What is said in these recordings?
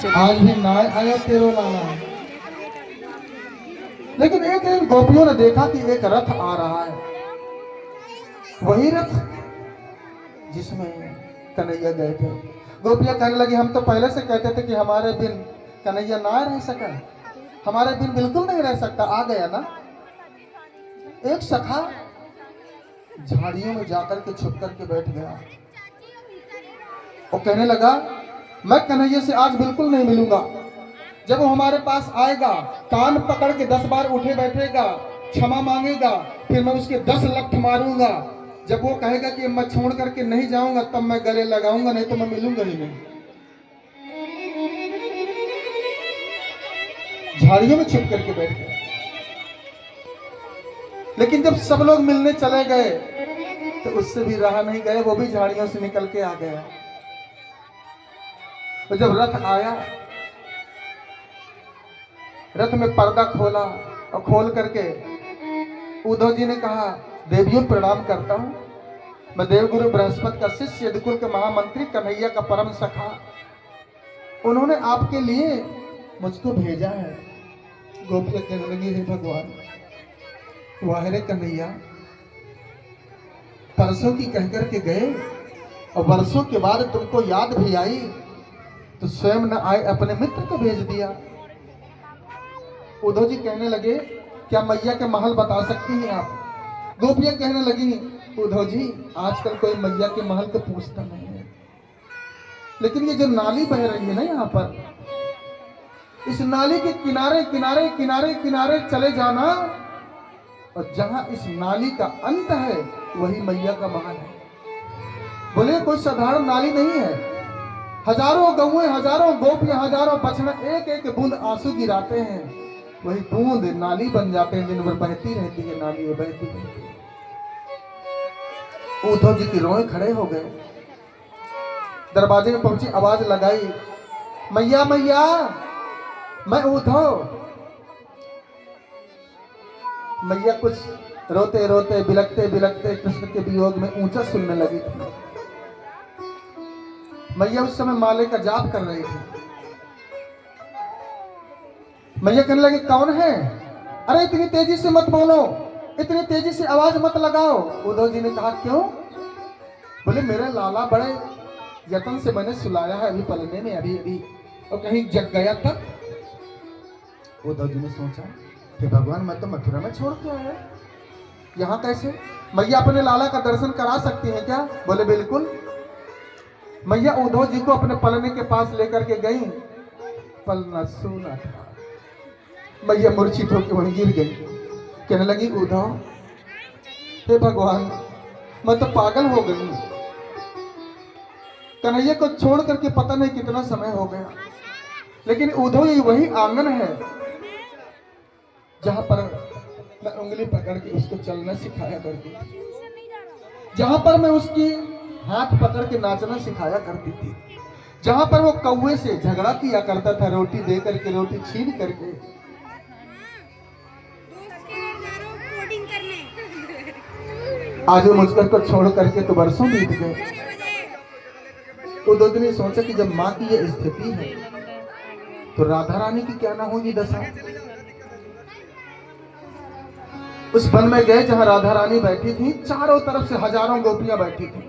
आज भी ना आया तेरो लाला। लेकिन एक दिन गोपियों ने देखा कि एक रथ आ रहा है, वही रथ जिसमें कन्हैया गए थे। गोपियां कहने लगी, हम तो पहले से कहते थे कि हमारे बिन कन्हैया ना रह सका, हमारे बिन बिल्कुल नहीं रह सकता। आ गया ना। एक सखा झाड़ियों में जाकर के छुप करके बैठ गया। वो कहने लगा, मैं कन्हैया से आज बिल्कुल नहीं मिलूंगा। जब वो हमारे पास आएगा, कान पकड़ के 10 बार उठे बैठेगा, क्षमा मांगेगा, फिर मैं उसके 10 लठ मारूंगा। जब वो कहेगा कि मैं छोड़ करके नहीं जाऊंगा, तब मैं गले लगाऊंगा, नहीं तो मैं मिलूंगा ही नहीं। झाड़ियों में छिप करके बैठ गया। लेकिन जब सब लोग मिलने चले गए तो उससे भी रहा नहीं गए, वो भी झाड़ियों से निकल के आ गया। तो जब रथ आया, रथ में पर्दा खोला और खोल करके उद्धव जी ने कहा, देवियों प्रणाम करता हूं, मैं देवगुरु बृहस्पति का शिष्य, यदुकुल के महामंत्री, कन्हैया का परम सखा, उन्होंने आपके लिए मुझको भेजा है। गोपियां कहने लगी, हे भगवान, वाह रे कन्हैया, परसों की कहकर के गए और वर्षों के बाद तुमको याद भी आई तो स्वयं न आए, अपने मित्र को भेज दिया। उद्धव जी कहने लगे, क्या मैया के महल बता सकती हैं आप? गोपियां कहने लगी, उद्धव जी, आजकल कोई मैया के महल को पूछता नहीं है, लेकिन ये जो नाली बह रही है ना यहाँ पर, इस नाली के किनारे किनारे किनारे किनारे चले जाना, और जहां इस नाली का अंत है वही मैया का महल है। बोले, कोई साधारण नाली नहीं है, हजारों गौएं, हजारों गोपियां, हजारों बछड़ा एक एक बूंद आंसू गिराते हैं, वही बूंद नाली बन जाते हैं, दिन भर बहती रहती है नाली में, बहती रहती है। उद्धव जी की रोए खड़े हो गए। दरवाजे में पहुंची, आवाज लगाई, मैया मैया, मैं उद्धव। मैया कुछ रोते रोते, बिलखते बिलखते कृष्ण के वियोग में ऊंचा सुनने लगी थी। मैया उस समय माले का जाप कर रही थी। मैया कहने लगे, कौन है? अरे इतनी तेजी से मत बोलो, इतनी तेजी से आवाज मत लगाओ। उद्धव जी ने कहा, क्यों? बोले, मेरे लाला बड़े यत्न से मैंने सुलाया है, अभी पलने में, अभी अभी, और कहीं जग गया तब। उद्धव जी ने सोचा, हे भगवान, मैं तो मथुरा में छोड़ के आया, यहाँ कैसे? मैया अपने लाला का दर्शन करा सकती है क्या? बोले, बिल्कुल। मैया उद्धव जी को अपने पलने के पास लेकर के गई। पलना सोना था। मैया मूर्छित होकर वहीं गिर गई। कहने लगी, उद्धव, हे भगवान, मैं तो पागल हो गई। कन्हैया को छोड़ करके पता नहीं कितना समय हो गया, लेकिन उद्धव ये वही आंगन है जहां पर मैं उंगली पकड़ के उसको चलना सिखाया करती थी, जहां पर मैं उसकी हाथ पकड़ के नाचना सिखाया करती थी, जहां पर वो कौवे से झगड़ा किया करता था, रोटी दे करके, रोटी छीन करके। आज वो मुझको को छोड़ करके तो वर्षों बीत गए। उद्धव जी ने सोचा कि जब माँ की ये स्थिति है तो राधा रानी की क्या ना होगी दशा। उस वन में गए जहां राधा रानी बैठी थी, चारों तरफ से हजारों गोपियां बैठी थी।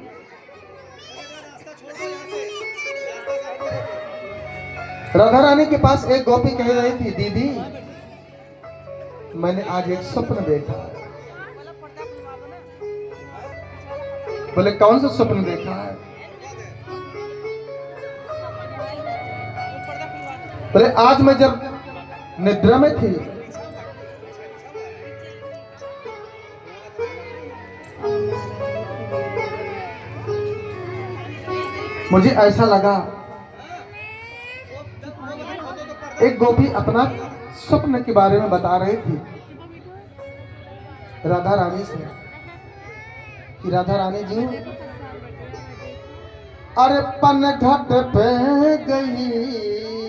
राधा रानी के पास एक गोपी कह रही थी, दीदी, मैंने आज एक स्वप्न देखा। बोले, कौन सा स्वप्न देखा है? बोले, आज मैं जब निद्रा में थी, मुझे ऐसा लगा, एक गोपी अपना स्वप्न के बारे में बता रही थी राधा रानी से कि राधा रानी जी, अरे पन घट पे गई